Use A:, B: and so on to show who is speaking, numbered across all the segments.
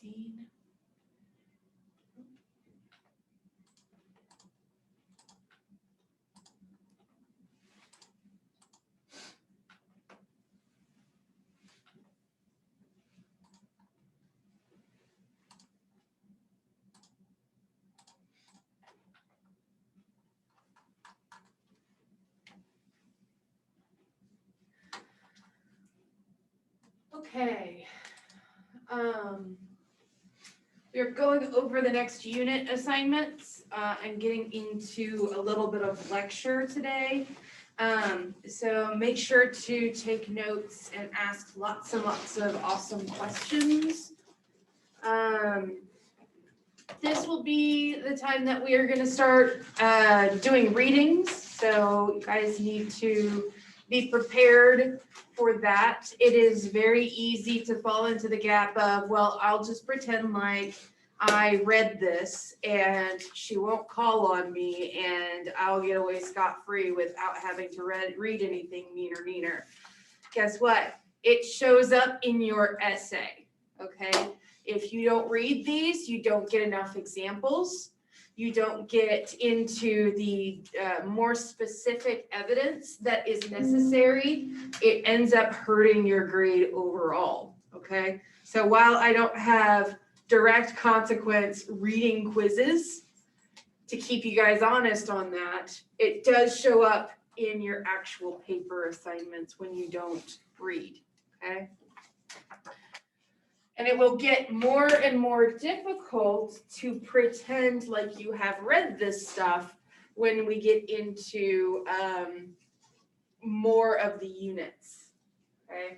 A: 15. Okay. We're going over the next unit assignments and getting into a little bit of lecture today. So make sure to take notes and ask lots and lots of awesome questions. This will be the time that we are going to start doing readings. So you guys need to be prepared for that. It is very easy to fall into the gap of, well, I'll just pretend like I read this and she won't call on me and I'll get away scot-free without having to read anything meaner. Guess what? It shows up in your essay, okay? If you don't read these, you don't get enough examples. You don't get into the more specific evidence that is necessary. It ends up hurting your grade overall, okay? So while I don't have direct consequence reading quizzes to keep you guys honest on that, it does show up in your actual paper assignments when you don't read, okay? And it will get more and more difficult to pretend like you have read this stuff when we get into more of the units, okay?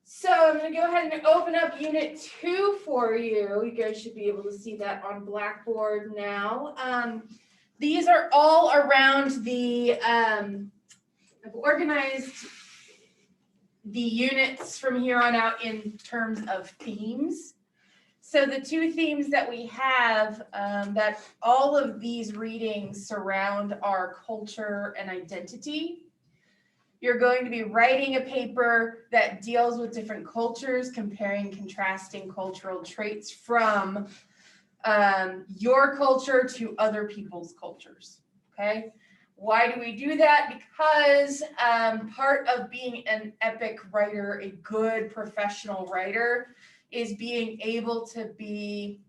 A: So I'm going to go ahead and open up Unit 2 for you. You guys should be able to see that on Blackboard now. These are all around the, I've organized the units from here on out in terms of themes. So the two themes that we have, that all of these readings surround are culture and identity. You're going to be writing a paper that deals with different cultures, comparing, contrasting cultural traits from your culture to other people's cultures, okay? Why do we do that? Because part of being an epic writer, a good professional writer, is being able to be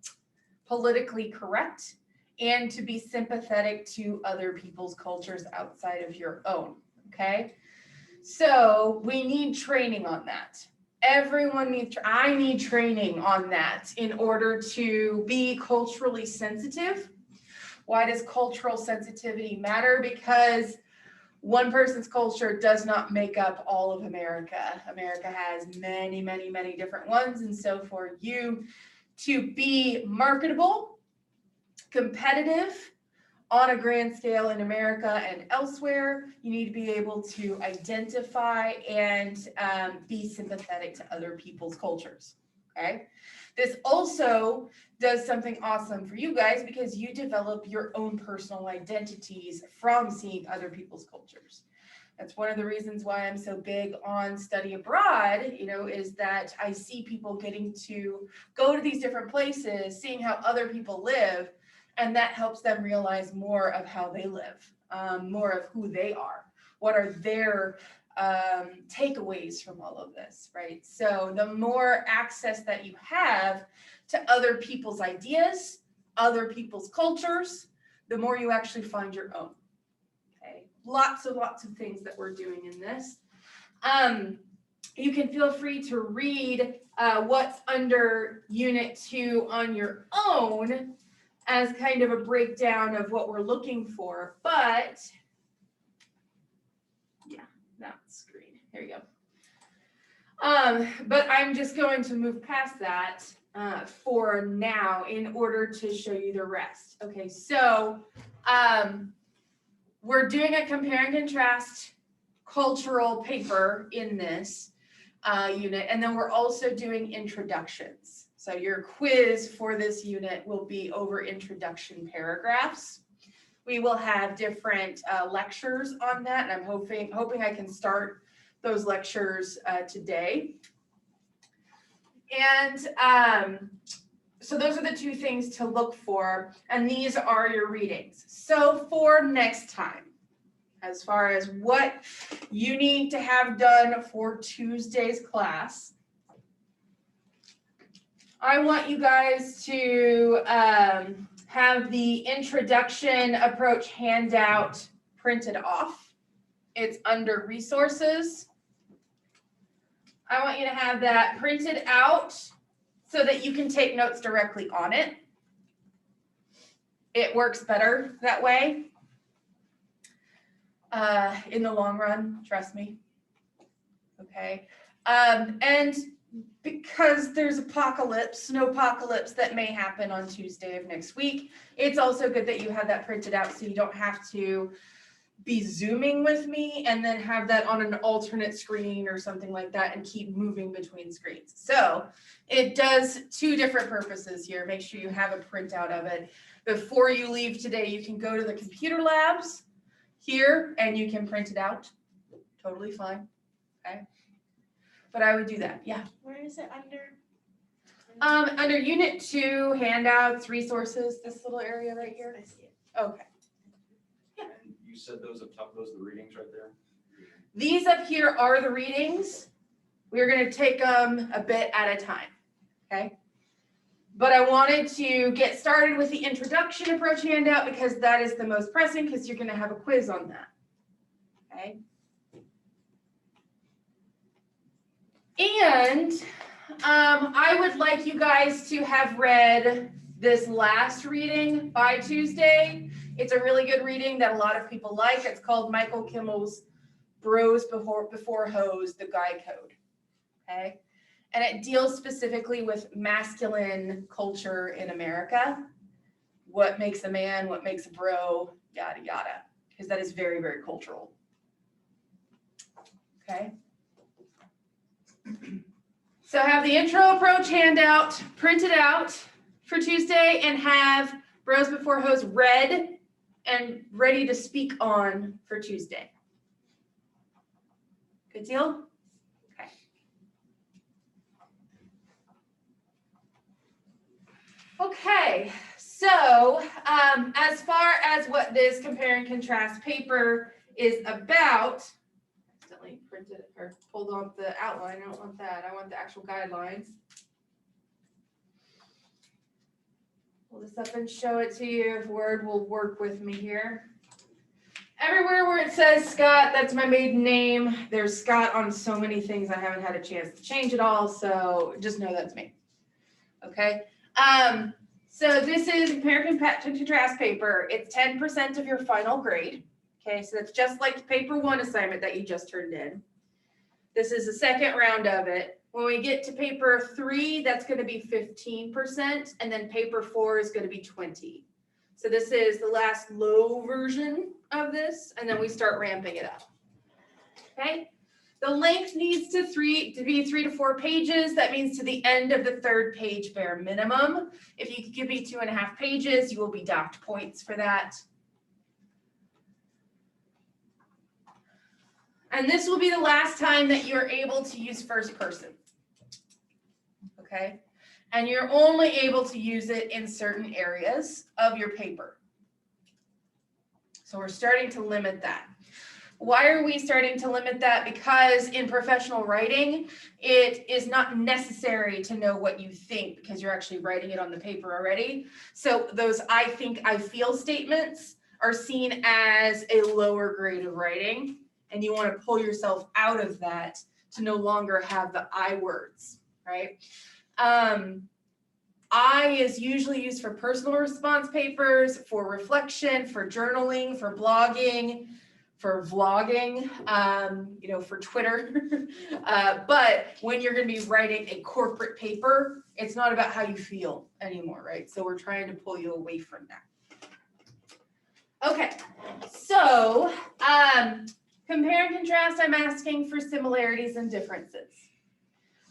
A: politically correct and to be sympathetic to other people's cultures outside of your own, okay? So we need training on that. Everyone needs, I need training on that in order to be culturally sensitive. Why does cultural sensitivity matter? Because one person's culture does not make up all of America. America has many, many, many different ones. And so for you to be marketable, competitive on a grand scale in America and elsewhere, you need to be able to identify and be sympathetic to other people's cultures, okay? This also does something awesome for you guys because you develop your own personal identities from seeing other people's cultures. That's one of the reasons why I'm so big on study abroad, you know, is that I see people getting to go to these different places, seeing how other people live, and that helps them realize more of how they live, more of who they are. What are their takeaways from all of this, right? So the more access that you have to other people's ideas, other people's cultures, the more you actually find your own, okay? Lots of things that we're doing in this. You can feel free to read what's under Unit 2 on your own as kind of a breakdown of what we're looking for, but yeah, that screen, there you go. But I'm just going to move past that for now in order to show you the rest. Okay, so we're doing a compare and contrast cultural paper in this unit, and then we're also doing introductions. So your quiz for this unit will be over introduction paragraphs. We will have different lectures on that, and I'm hoping I can start those lectures today. And so those are the two things to look for, and these are your readings. So for next time, as far as what you need to have done for Tuesday's class, I want you guys to have the introduction approach handout printed off. It's under resources. I want you to have that printed out so that you can take notes directly on it. It works better that way. In the long run, trust me. Okay. And because there's snowpocalypse that may happen on Tuesday of next week, it's also good that you have that printed out so you don't have to be Zooming with me and then have that on an alternate screen or something like that and keep moving between screens. So it does two different purposes here. Make sure you have a printout of it. Before you leave today, you can go to the computer labs here and you can print it out. Totally fine. Okay. But I would do that. Yeah.
B: Where is it under?
A: Under Unit 2, handouts, resources, this little area right here.
B: I see it.
A: Okay.
C: And you said those up top, those are the readings right there?
A: These up here are the readings. We're going to take them a bit at a time. Okay. But I wanted to get started with the introduction approach handout because that is the most pressing because you're going to have a quiz on that. Okay. And I would like you guys to have read this last reading by Tuesday. It's a really good reading that a lot of people like. It's called Michael Kimmel's Bros Before Hoes, the Guy Code. Okay. And it deals specifically with masculine culture in America. What makes a man, what makes a bro, yada, yada. Because that is very, very cultural. Okay. So have the intro approach handout printed out for Tuesday and have Bros Before Hoes read and ready to speak on for Tuesday. Good deal? Okay. Okay, so as far as what this compare and contrast paper is about, accidentally printed or pulled off the outline. I don't want that. I want the actual guidelines. Pull this up and show it to you if Word will work with me here. Everywhere where it says Scott, that's my maiden name. There's Scott on so many things I haven't had a chance to change it all, so just know that's me. Okay. So this is compare and contrast paper. It's 10% of your final grade. Okay, so that's just like the paper 1 assignment that you just turned in. This is the second round of it. When we get to paper 3, that's going to be 15%, and then paper 4 is going to be 20. So this is the last low version of this, and then we start ramping it up. Okay, the length needs to be 3 to 4 pages. That means to the end of the 3rd page bare minimum. If you could give me 2.5 pages, you will be docked points for that. And this will be the last time that you're able to use first person. Okay, and you're only able to use it in certain areas of your paper. So we're starting to limit that. Why are we starting to limit that? Because in professional writing, it is not necessary to know what you think because you're actually writing it on the paper already. So those I think, I feel statements are seen as a lower grade of writing, and you want to pull yourself out of that to no longer have the I words, right? I is usually used for personal response papers, for reflection, for journaling, for blogging, for vlogging, for Twitter. But when you're going to be writing a corporate paper, it's not about how you feel anymore, right? So we're trying to pull you away from that. Okay, so compare and contrast, I'm asking for similarities and differences.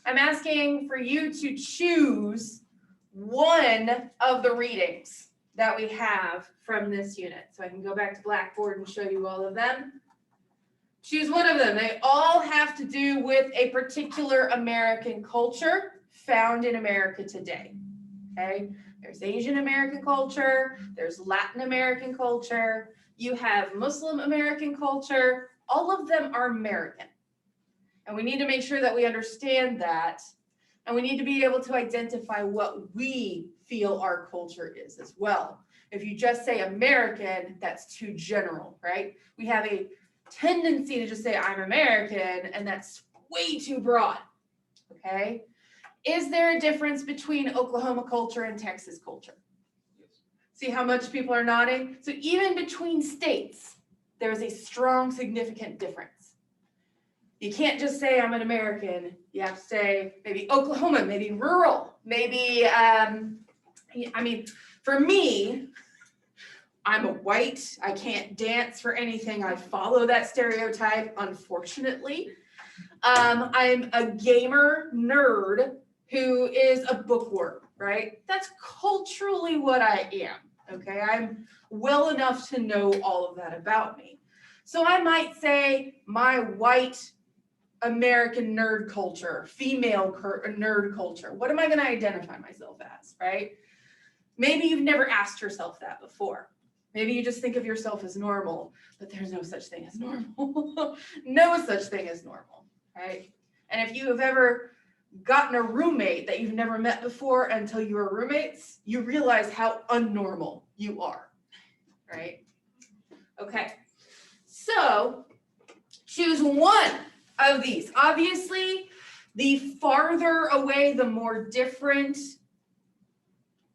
A: I'm asking for you to choose one of the readings that we have from this unit. So I can go back to Blackboard and show you all of them. Choose one of them. They all have to do with a particular American culture found in America today. Okay, there's Asian American culture, there's Latin American culture, you have Muslim American culture, all of them are American. And we need to make sure that we understand that, and we need to be able to identify what we feel our culture is as well. If you just say American, that's too general, right? We have a tendency to just say I'm American, and that's way too broad, okay? Is there a difference between Oklahoma culture and Texas culture?
C: Yes.
A: See how much people are nodding? So even between states, there is a strong, significant difference. You can't just say I'm an American. You have to say maybe Oklahoma, maybe rural, maybe, for me, I'm a white, I can't dance for anything. I follow that stereotype, unfortunately. I'm a gamer nerd who is a bookworm, right? That's culturally what I am, okay? I'm well enough to know all of that about me. So I might say my white American nerd culture, female nerd culture. What am I going to identify myself as, right? Maybe you've never asked yourself that before. Maybe you just think of yourself as normal, but there's no such thing as normal. No such thing as normal, right? And if you have ever gotten a roommate that you've never met before until you were roommates, you realize how unnormal you are, right? Okay, so choose one of these. Obviously, the farther away, the more different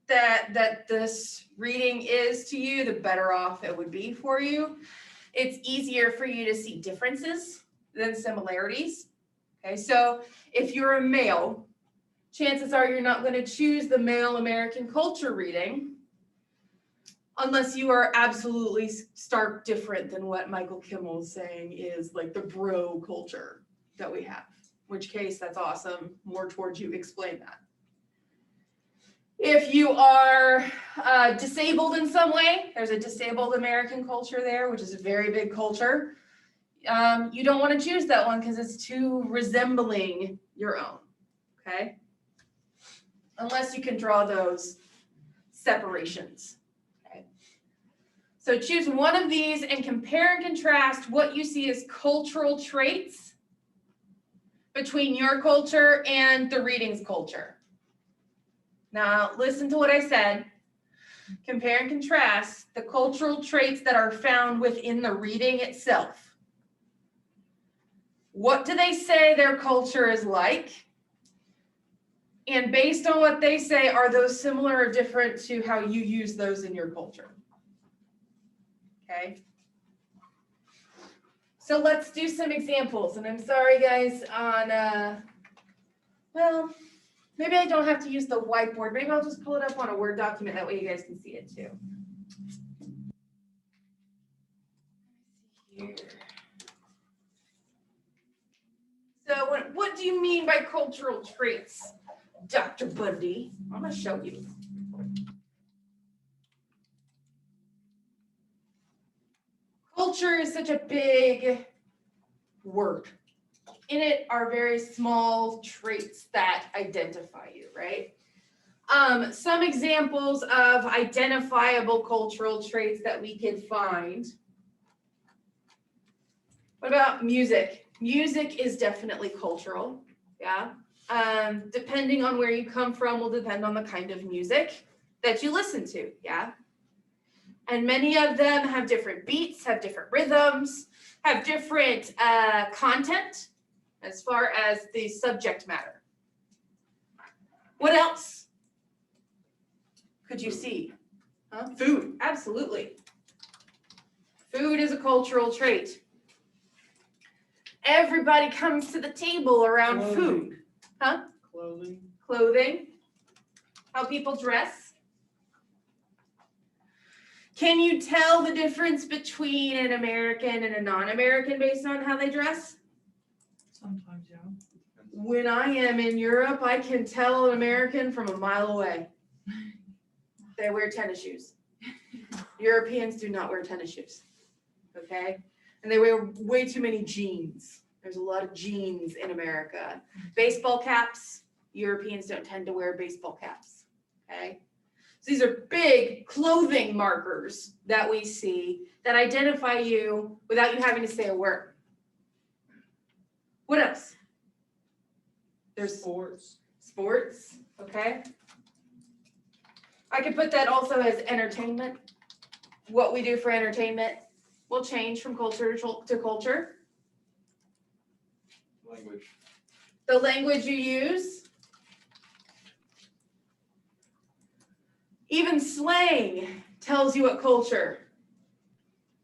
A: that this reading is to you, the better off it would be for you. It's easier for you to see differences than similarities. Okay, so if you're a male, chances are you're not going to choose the male American culture reading unless you are absolutely stark different than what Michael Kimmel is saying is like the bro culture that we have, in which case that's awesome. More towards you, explain that. If you are disabled in some way, there's a disabled American culture there, which is a very big culture. You don't want to choose that one because it's too resembling your own, okay? Unless you can draw those separations, okay? So choose one of these and compare and contrast what you see as cultural traits between your culture and the readings culture. Now, listen to what I said. Compare and contrast the cultural traits that are found within the reading itself. What do they say their culture is like? And based on what they say, are those similar or different to how you use those in your culture? Okay. So let's do some examples. And I'm sorry, guys, on, well, maybe I don't have to use the whiteboard. Maybe I'll just pull it up on a Word document. That way you guys can see it too. Here. So what do you mean by cultural traits, Dr. Bundy? I'm going to show you. Culture is such a big word. In it are very small traits that identify you, right? Some examples of identifiable cultural traits that we can find. What about music? Music is definitely cultural, yeah. Depending on where you come from will depend on the kind of music that you listen to, yeah. And many of them have different beats, have different rhythms, have different content as far as the subject matter. What else could you see? Food, absolutely. Food is a cultural trait. Everybody comes to the table around food. Huh?
C: Clothing.
A: Clothing. How people dress. Can you tell the difference between an American and a non-American based on how they dress?
B: Sometimes, yeah.
A: When I am in Europe, I can tell an American from a mile away. They wear tennis shoes. Europeans do not wear tennis shoes, okay? And they wear way too many jeans. There's a lot of jeans in America. Baseball caps, Europeans don't tend to wear baseball caps, okay? So these are big clothing markers that we see that identify you without you having to say a word. What else? There's sports, okay? I could put that also as entertainment. What we do for entertainment will change from culture to culture.
C: Language.
A: The language you use. Even slang tells you what culture.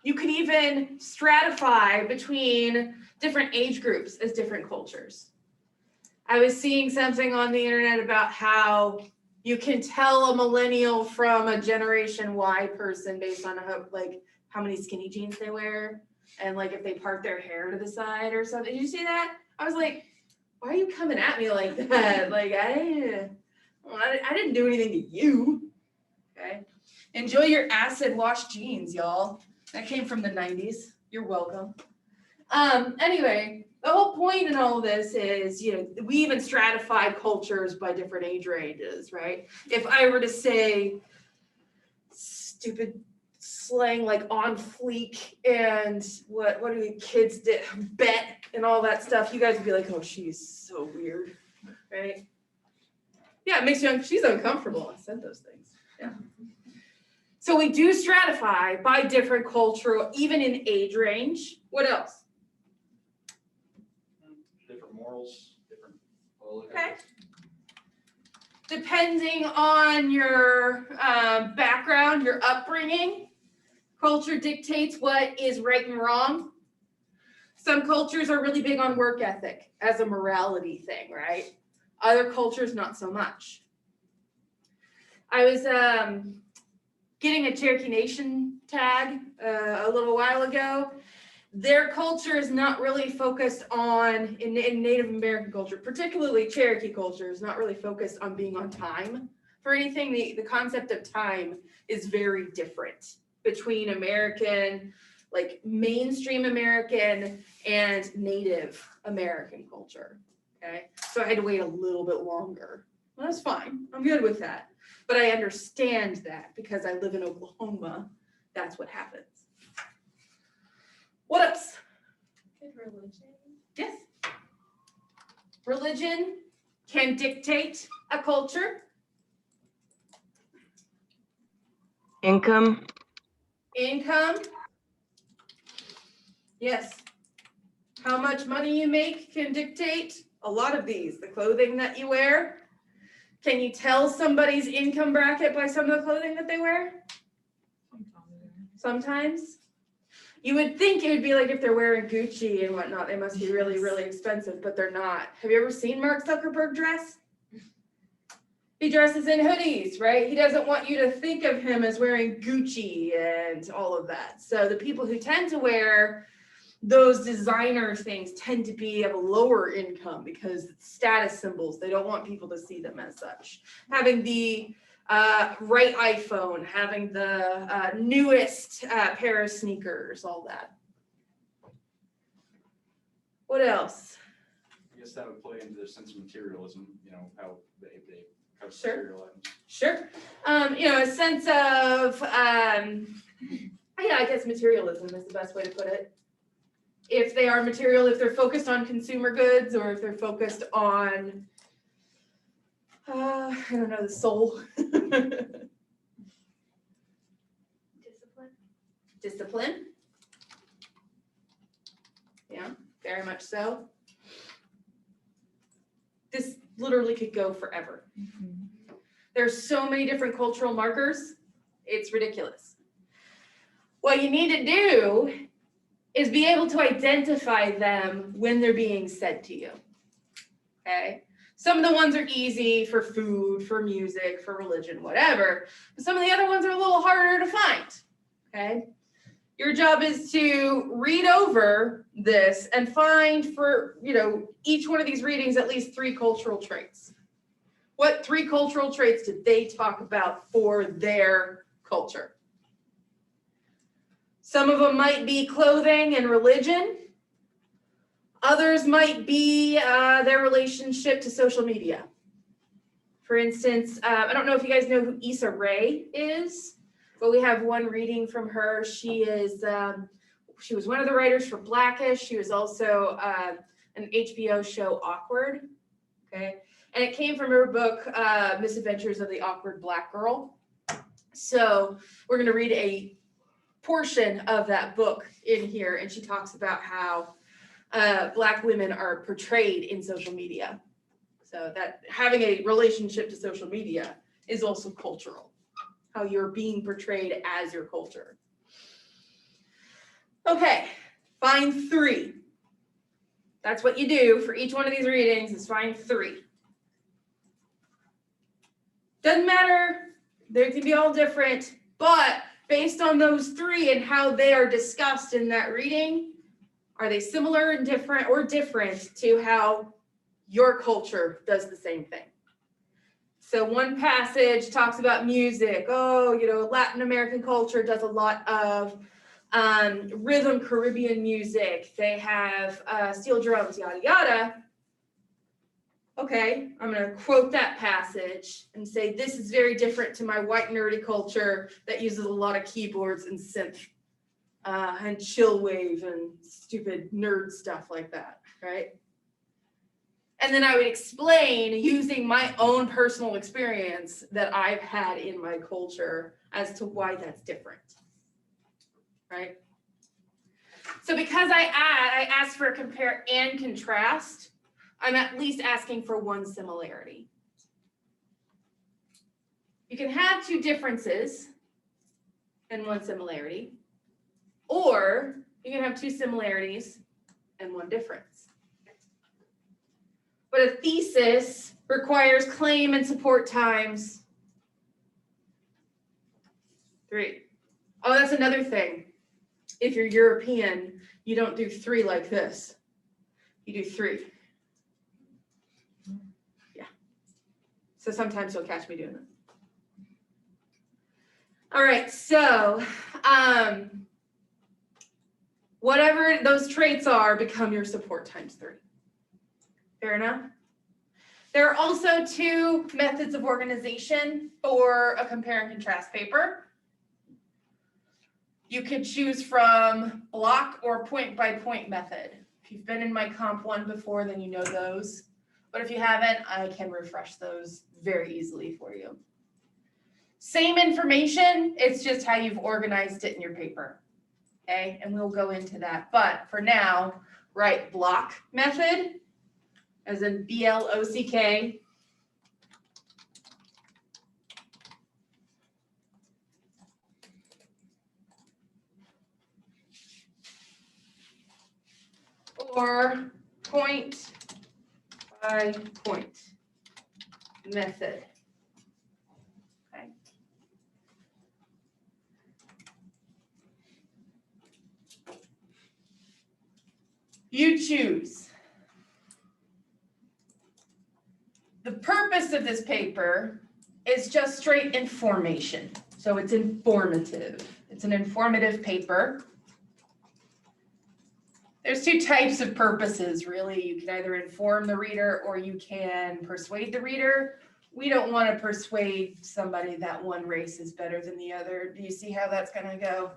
A: You could even stratify between different age groups as different cultures. I was seeing something on the internet about how you can tell a millennial from a Generation Y person based on how many skinny jeans they wear and like if they part their hair to the side or something. Did you see that? I was like, why are you coming at me like that? Like I didn't do anything to you. Okay. Enjoy your acid wash jeans, y'all. That came from the 90s. You're welcome. Anyway, the whole point in all of this is, we even stratified cultures by different age ranges, right? If I were to say stupid slang like on fleek and what do the kids do, bet and all that stuff, you guys would be like, oh, she's so weird, right? Yeah, it makes you, she's uncomfortable. I said those things. Yeah. So we do stratify by different cultural, even in age range. What else?
C: Different morals, different.
A: Okay. Depending on your background, your upbringing, culture dictates what is right and wrong. Some cultures are really big on work ethic as a morality thing, right? Other cultures, not so much. I was getting a Cherokee Nation tag a little while ago. Their culture is not really focused on, in Native American culture, particularly Cherokee culture, is not really focused on being on time for anything. The concept of time is very different between American, like mainstream American and Native American culture, okay? So I had to wait a little bit longer. Well, that's fine, I'm good with that. But I understand that because I live in Oklahoma, that's what happens. What else?
D: Religion.
A: Yes. Religion can dictate a culture.
E: Income.
A: Income. Yes. How much money you make can dictate a lot of these. The clothing that you wear. Can you tell somebody's income bracket by some of the clothing that they wear? Sometimes. You would think it would be like if they're wearing Gucci and whatnot, they must be really, really expensive, but they're not. Have you ever seen Mark Zuckerberg dress? He dresses in hoodies, right? He doesn't want you to think of him as wearing Gucci and all of that. So the people who tend to wear those designer things tend to be of a lower income because it's status symbols. They don't want people to see them as such. Having the right iPhone, having the newest pair of sneakers, all that. What else?
C: I guess that would play into their sense of materialism, how they have
A: Sure.
C: material items.
A: Sure. A sense of, I guess materialism is the best way to put it. If they are material, if they're focused on consumer goods or if they're focused on, I don't know, the soul. Discipline. Yeah, very much so. This literally could go forever. There's so many different cultural markers, it's ridiculous. What you need to do is be able to identify them when they're being said to you, okay? Some of the ones are easy for food, for music, for religion, whatever. But some of the other ones are a little harder to find, okay? Your job is to read over this and find for, each one of these readings at least 3 cultural traits. What 3 cultural traits did they talk about for their culture? Some of them might be clothing and religion. Others might be their relationship to social media. For instance, I don't know if you guys know who Issa Rae is, but we have one reading from her. She is, she was one of the writers for Blackish. She was also an HBO show, Awkward. Okay, and it came from her book, Misadventures of the Awkward Black Girl. So we're going to read a portion of that book in here, and she talks about how Black women are portrayed in social media. So that having a relationship to social media is also cultural, how you're being portrayed as your culture. Okay, find 3. That's what you do for each one of these readings, is find 3. Doesn't matter, they can be all different, but based on those 3 and how they are discussed in that reading, are they similar and different, or different to how your culture does the same thing? So one passage talks about music. Oh, you know, Latin American culture does a lot of rhythm Caribbean music. They have steel drums, yada, yada. Okay, I'm going to quote that passage and say, this is very different to my white nerdy culture that uses a lot of keyboards and synth and chill wave and stupid nerd stuff like that, right? And then I would explain using my own personal experience that I've had in my culture as to why that's different, right? So because I asked for a compare and contrast, I'm at least asking for one similarity. You can have 2 differences and 1 similarity, or you can have 2 similarities and 1 difference. But a thesis requires claim and support times 3. Oh, that's another thing. If you're European, you don't do 3 like this. You do 3. Yeah. So sometimes you'll catch me doing that. All right, so whatever those traits are, become your support times 3. Fair enough? There are also 2 methods of organization for a compare and contrast paper. You could choose from block or point by point method. If you've been in my comp 1 before, then you know those. But if you haven't, I can refresh those very easily for you. Same information, it's just how you've organized it in your paper. Okay, and we'll go into that. But for now, write block method, as in BLOCK. Or point by point method. Okay. You choose. The purpose of this paper is just straight information. So it's informative. It's an informative paper. There's 2 types of purposes, really. You can either inform the reader or you can persuade the reader. We don't want to persuade somebody that one race is better than the other. Do you see how that's going to go?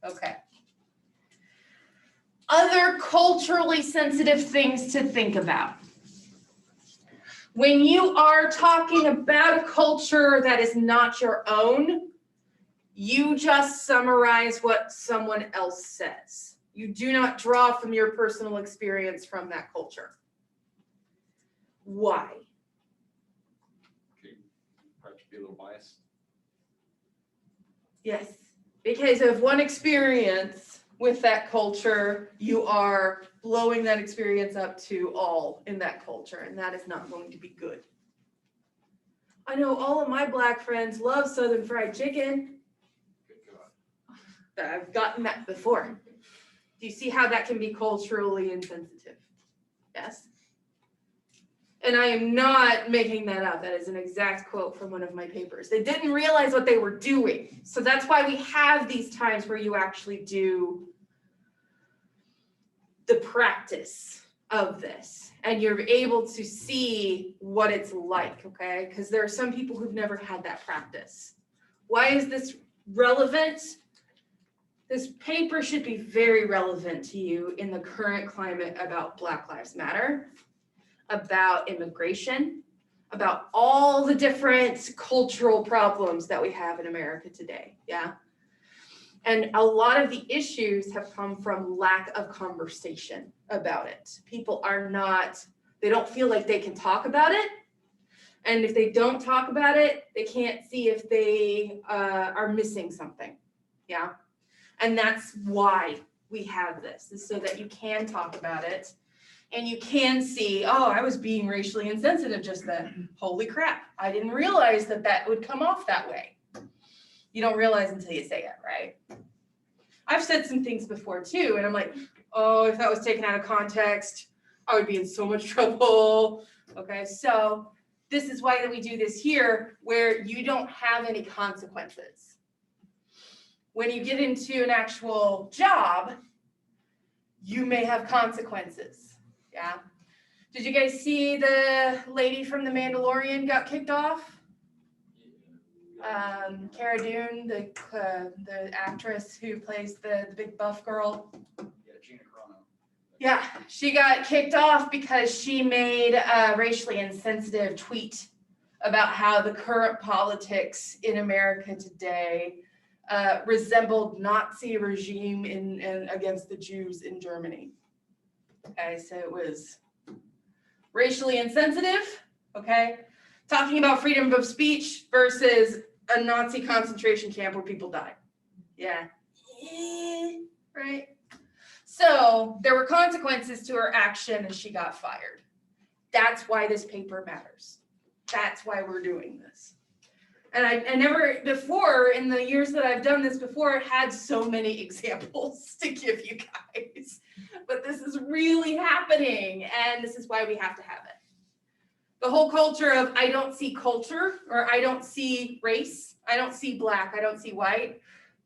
A: Okay. Other culturally sensitive things to think about. When you are talking about a culture that is not your own, you just summarize what someone else says. You do not draw from your personal experience from that culture. Why?
C: Okay, perhaps be a little biased.
A: Yes, because of one experience with that culture, you are blowing that experience up to all in that culture, and that is not going to be good. I know all of my Black friends love Southern fried chicken.
C: Good God.
A: I've gotten that before. Do you see how that can be culturally insensitive? Yes. And I am not making that up. That is an exact quote from one of my papers. They didn't realize what they were doing. So that's why we have these times where you actually do the practice of this, and you're able to see what it's like, okay? Because there are some people who've never had that practice. Why is this relevant? This paper should be very relevant to you in the current climate about Black Lives Matter, about immigration, about all the different cultural problems that we have in America today, yeah? And a lot of the issues have come from lack of conversation about it. People are not, they don't feel like they can talk about it. And if they don't talk about it, they can't see if they are missing something, yeah? And that's why we have this, is so that you can talk about it and you can see, oh, I was being racially insensitive just then. Holy crap, I didn't realize that that would come off that way. You don't realize until you say it, right? I've said some things before too, and I'm like, oh, if that was taken out of context, I would be in so much trouble. Okay, so this is why we do this here, where you don't have any consequences. When you get into an actual job, you may have consequences, yeah? Did you guys see the lady from The Mandalorian got kicked off? Cara Dune, the actress who plays the big buff girl.
C: Yeah, Gina Carano.
A: Yeah, she got kicked off because she made a racially insensitive tweet about how the current politics in America today resembled Nazi regime in against the Jews in Germany. Okay, so it was racially insensitive, okay? Talking about freedom of speech versus a Nazi concentration camp where people died. Yeah. Right? So there were consequences to her action and she got fired. That's why this paper matters. That's why we're doing this. And I never before, in the years that I've done this before, had so many examples to give you guys. But this is really happening, and this is why we have to have it. The whole culture of I don't see culture, or I don't see race, I don't see black, I don't see white,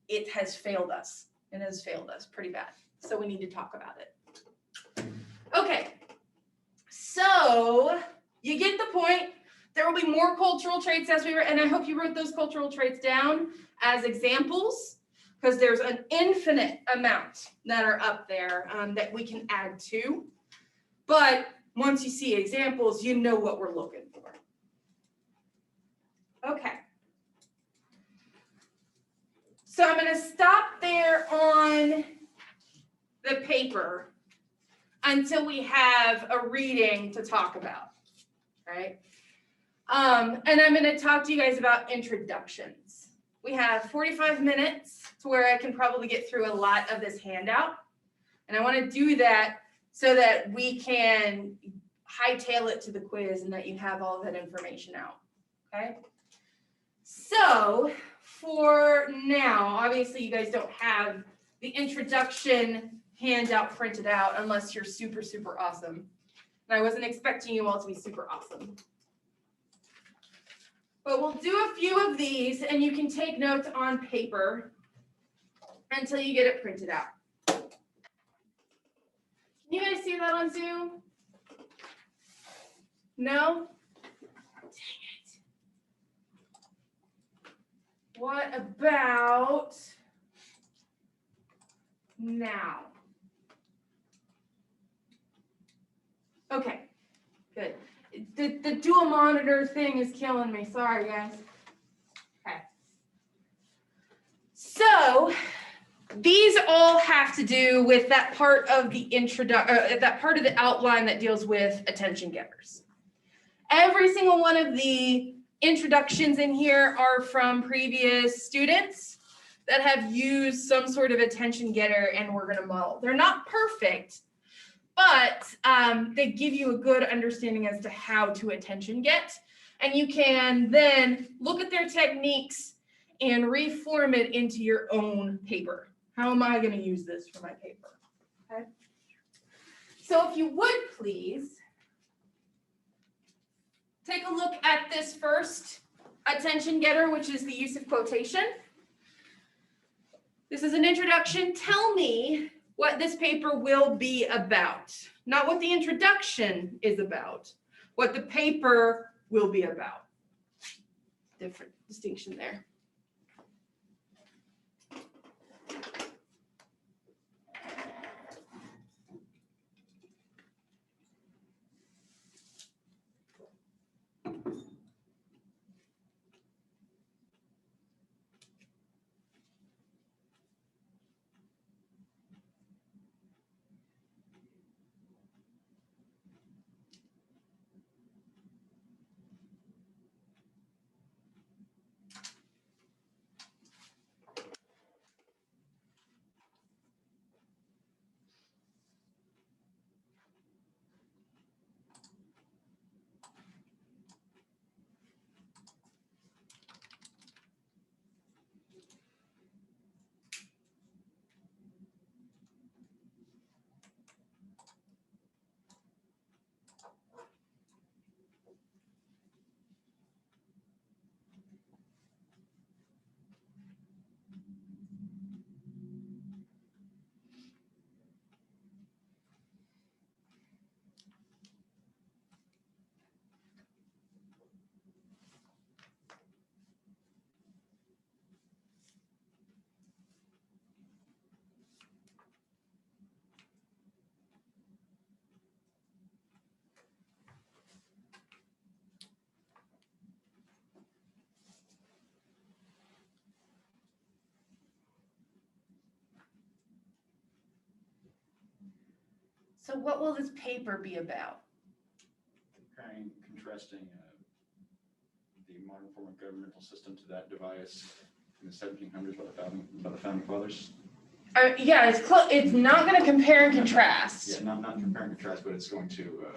A: it has failed us. It has failed us pretty bad. So we need to talk about it. Okay, so you get the point. There will be more cultural traits as we and I hope you wrote those cultural traits down as examples, because there's an infinite amount that are up there that we can add to. But once you see examples, you know what we're looking for. Okay. So I'm going to stop there on the paper until we have a reading to talk about, right? And I'm going to talk to you guys about introductions. We have 45 minutes to where I can probably get through a lot of this handout. And I want to do that so that we can hightail it to the quiz and that you have all that information out, okay? So for now, obviously you guys don't have the introduction handout printed out unless you're super, super awesome. And I wasn't expecting you all to be super awesome. But we'll do a few of these and you can take notes on paper until you get it printed out. Can you guys see that on Zoom? No? Dang it. What about now? Okay, good. The dual monitor thing is killing me. Sorry, guys. Okay. So these all have to do with that part of the that part of the outline that deals with attention getters. Every single one of the introductions in here are from previous students that have used some sort of attention getter and we're going to model. They're not perfect, but they give you a good understanding as to how to attention get. And you can then look at their techniques and reform it into your own paper. How am I going to use this for my paper? Okay. So if you would please take a look at this first attention getter, which is the use of quotation. This is an introduction. Tell me what this paper will be about. Not what the introduction is about, what the paper will be about. Different distinction there. So what will this paper be about?
C: Comparing, contrasting the modern form of governmental system to that devised in the 1700s by the founding fathers.
A: Yeah, it's not going to compare and contrast.
C: Yeah, not compare and contrast, but it's going to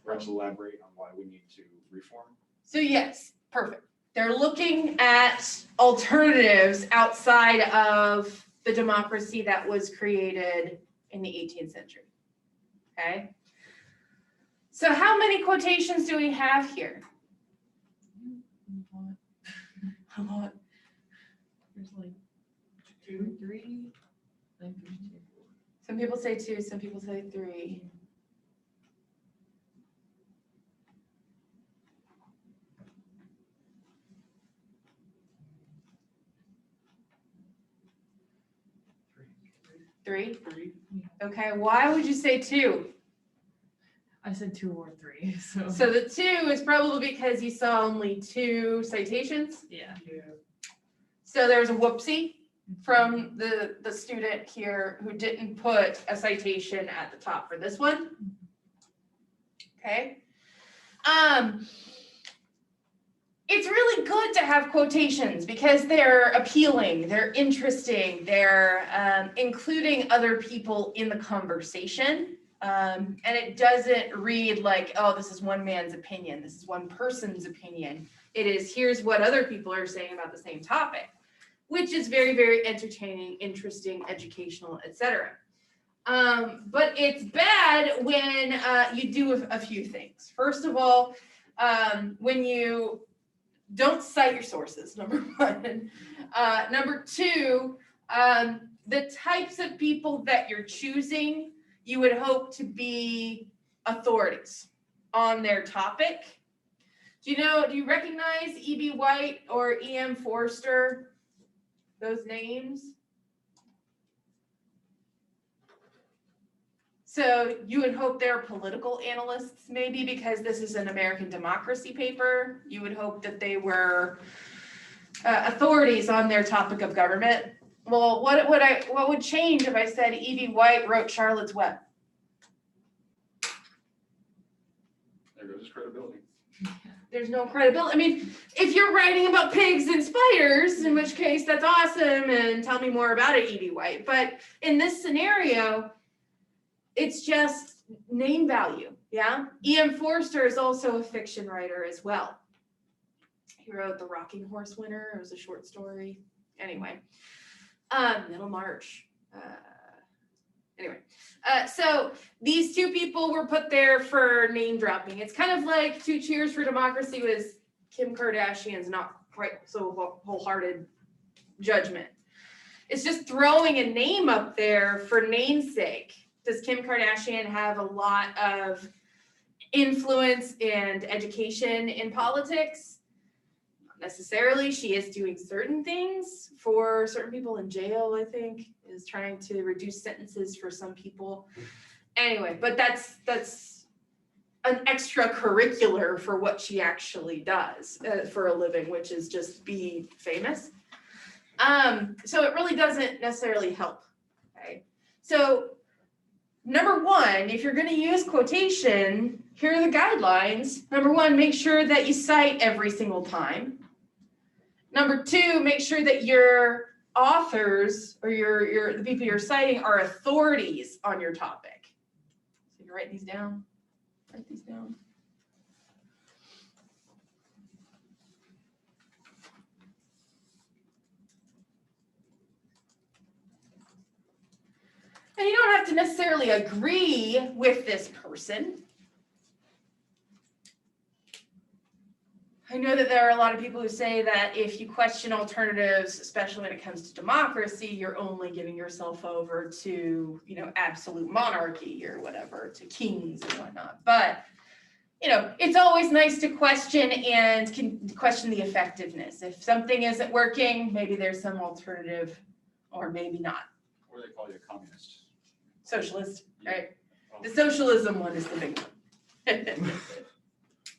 C: perhaps elaborate on why we need to reform.
A: So yes, perfect. They're looking at alternatives outside of the democracy that was created in the 18th century. Okay. So how many quotations do we have here?
B: A lot. There's like 2, 3. I think there's 2.
A: Some people say 2, some people say 3. Three?
B: 3.
A: Okay, why would you say 2?
B: I said 2 or 3. So,
A: So the 2 is probably because you saw only 2 citations.
B: yeah.
A: So there's a whoopsie from the student here who didn't put a citation at the top for this one. Okay. It's really good to have quotations because they're appealing, they're interesting, they're including other people in the conversation. And it doesn't read like, oh, this is one man's opinion, this is one person's opinion. It is, here's what other people are saying about the same topic, which is very, very entertaining, interesting, educational, etc. But it's bad when you do a few things. First of all, when you don't cite your sources, number one. Number two, the types of people that you're choosing, you would hope to be authorities on their topic. Do you recognize E.B. White or E.M. Forster? Those names? So you would hope they're political analysts, maybe because this is an American democracy paper. You would hope that they were authorities on their topic of government. Well, what would change if I said E.B. White wrote Charlotte's Web?
C: There goes his credibility.
A: There's no credibility. I mean, if you're writing about pigs and spiders, in which case that's awesome, and tell me more about it, E.B. White. But in this scenario, it's just name value, yeah? E.M. Forster is also a fiction writer as well. He wrote The Rocking Horse Winter. It was a short story. Anyway, Middlemarch. So these two people were put there for name dropping. It's kind of like Two Cheers for Democracy was Kim Kardashian's not quite so wholehearted judgment. It's just throwing a name up there for namesake. Does Kim Kardashian have a lot of influence and education in politics? Not necessarily. She is doing certain things for certain people in jail, I think, is trying to reduce sentences for some people. Anyway, but that's an extracurricular for what she actually does for a living, which is just be famous. So it really doesn't necessarily help. Okay. So number one, if you're going to use quotation, here are the guidelines. Number one, make sure that you cite every single time. Number two, make sure that your authors or the people you're citing are authorities on your topic. So you write these down. Write these down. And you don't have to necessarily agree with this person. I know that there are a lot of people who say that if you question alternatives, especially when it comes to democracy, you're only giving yourself over to, absolute monarchy or whatever, to kings and whatnot. But, it's always nice to question and question the effectiveness. If something isn't working, maybe there's some alternative or maybe not.
C: Or they call you a communist.
A: Socialist, right? The socialism one is the big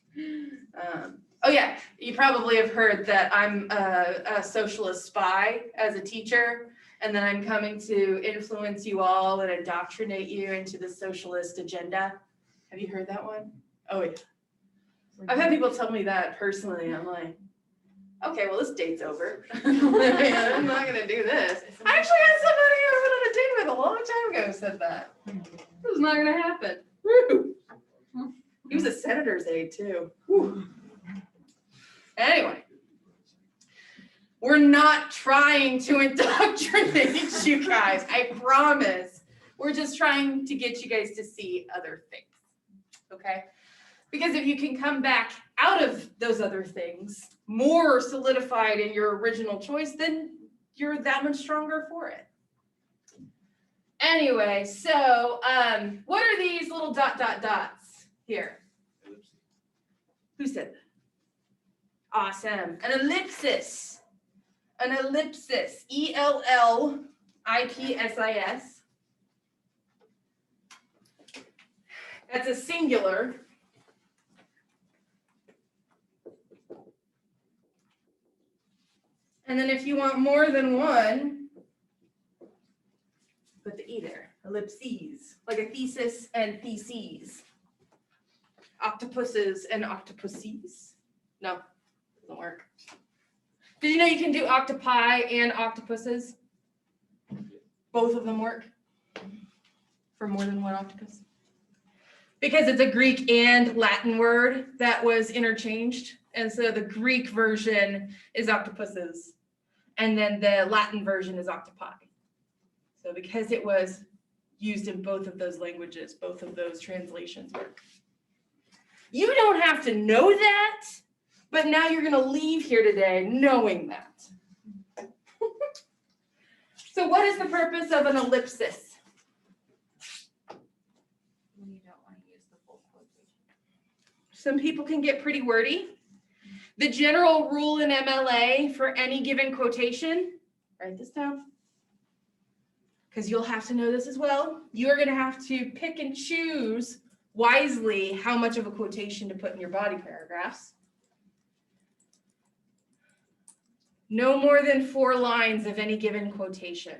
A: one. Oh yeah, you probably have heard that I'm a socialist spy as a teacher, and then I'm coming to influence you all and indoctrinate you into the socialist agenda. Have you heard that one? Oh yeah. I've had people tell me that personally. I'm like, okay, well this date's over. I'm not gonna do this. I actually had somebody I went on a date with a long time ago who said that. It was not gonna happen. Woo. He was a senator's aide too. Whew. Anyway, we're not trying to indoctrinate you guys, I promise. We're just trying to get you guys to see other things, okay? Because if you can come back out of those other things more solidified in your original choice, then you're that much stronger for it. Anyway, so what are these little dots here? Who said that? Awesome. An ellipsis. An ellipsis. ELLIPSIS. That's a singular. And then if you want more than one, put the E there. Ellipses. Like a thesis and theses. Octopuses and octopuses. No. Doesn't work. Did you know you can do octopi and octopuses? Both of them work for more than one octopus. Because it's a Greek and Latin word that was interchanged. And so the Greek version is octopuses. And then the Latin version is octopi. So because it was used in both of those languages, both of those translations work. You don't have to know that. But now you're going to leave here today knowing that. So what is the purpose of an ellipsis?
B: When you don't want to use the full quotation.
A: Some people can get pretty wordy. The general rule in MLA for any given quotation, write this down, because you'll have to know this as well. You're going to have to pick and choose wisely how much of a quotation to put in your body paragraphs. No more than 4 lines of any given quotation.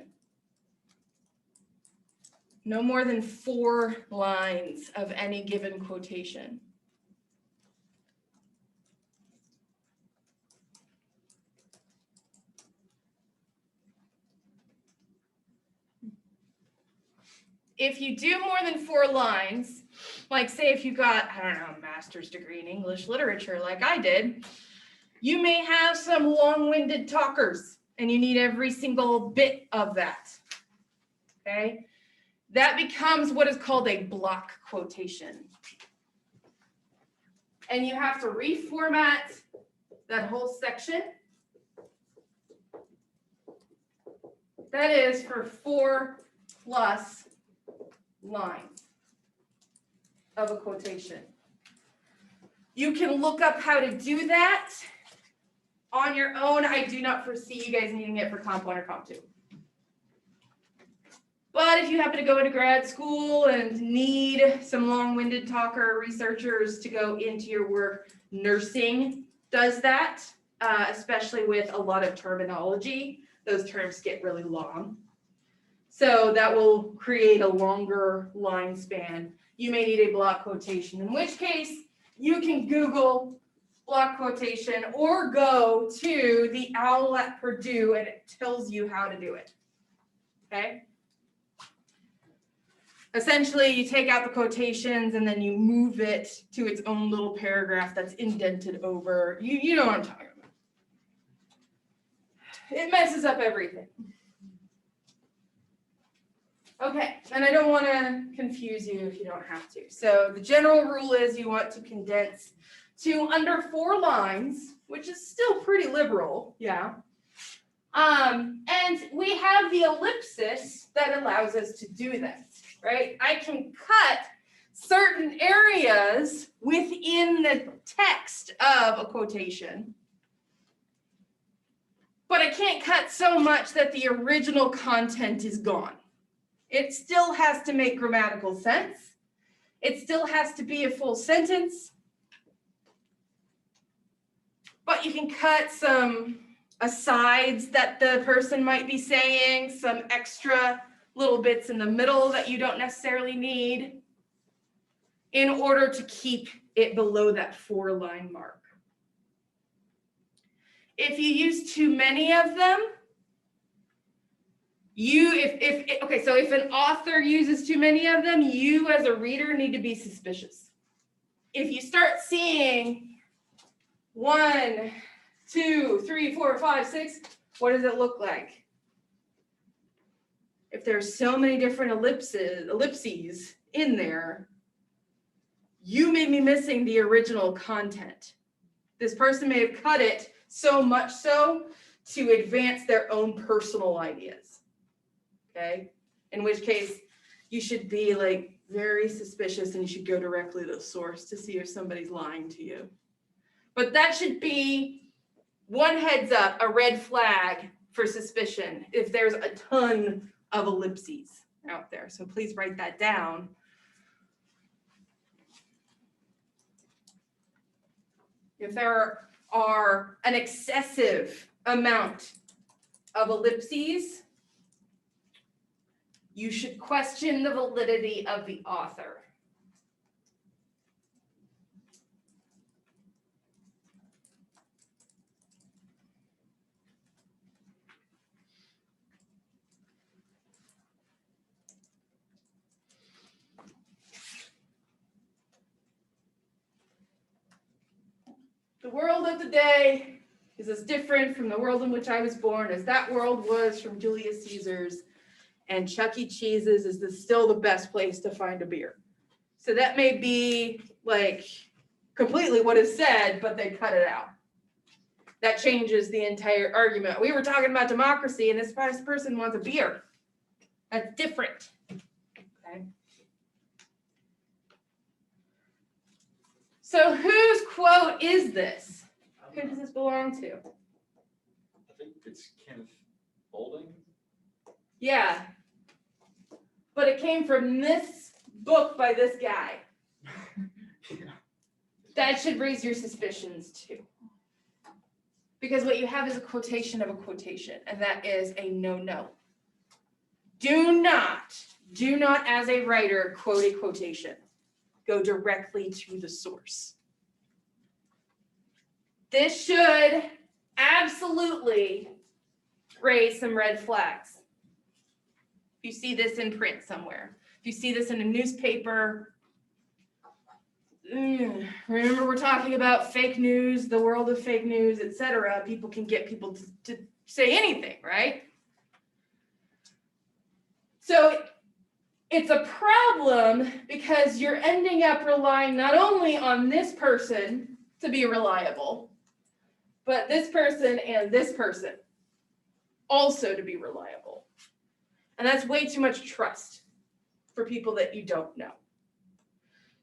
A: No more than 4 lines of any given quotation. If you do more than 4 lines, like say if you got, I don't know, a master's degree in English literature like I did, you may have some long-winded talkers and you need every single bit of that, okay? That becomes what is called a block quotation. And you have to reformat that whole section That is for 4+ lines of a quotation. You can look up how to do that on your own. I do not foresee you guys needing it for Comp 1 or Comp 2. But if you happen to go into grad school and need some long-winded talker researchers to go into your work, nursing does that, especially with a lot of terminology. Those terms get really long. So that will create a longer line span. You may need a block quotation, in which case you can Google block quotation or go to the OWL at Purdue and it tells you how to do it. Okay? Essentially, you take out the quotations and then you move it to its own little paragraph that's indented over. You know what I'm talking about. It messes up everything. Okay, and I don't want to confuse you if you don't have to. So the general rule is you want to condense to under 4 lines, which is still pretty liberal, yeah. And we have the ellipsis that allows us to do that, right? I can cut certain areas within the text of a quotation, but I can't cut so much that the original content is gone. It still has to make grammatical sense. It still has to be a full sentence, but you can cut some asides that the person might be saying, some extra little bits in the middle that you don't necessarily need in order to keep it below that 4-line mark. If you use too many of them, if an author uses too many of them, you as a reader need to be suspicious. If you start seeing 1, 2, 3, 4, 5, 6, what does it look like? If there's so many different ellipses in there, you may be missing the original content. This person may have cut it so much so to advance their own personal ideas. Okay? In which case, you should be like very suspicious and you should go directly to the source to see if somebody's lying to you. But that should be one heads up, a red flag for suspicion if there's a ton of ellipses out there. So please write that down. If there are an excessive amount of ellipses, you should question the validity of the author. The world of today is as different from the world in which I was born as that world was from Julius Caesar's, and Chuck E. Cheese's is still the best place to find a beer. So that may be like completely what is said, but they cut it out. That changes the entire argument. We were talking about democracy and this person wants a beer. That's different. Okay. So whose quote is this? Who does this belong to?
C: I think it's Kenneth Boulding.
A: Yeah. But it came from this book by this guy.
C: Yeah.
A: That should raise your suspicions too. Because what you have is a quotation of a quotation, and that is a no-no. Do not as a writer quote a quotation. Go directly to the source. This should absolutely raise some red flags. If you see this in print somewhere, if you see this in a newspaper, remember we're talking about fake news, the world of fake news, etc. People can get people to say anything, right? So it's a problem because you're ending up relying not only on this person to be reliable, but this person and this person also to be reliable. And that's way too much trust for people that you don't know.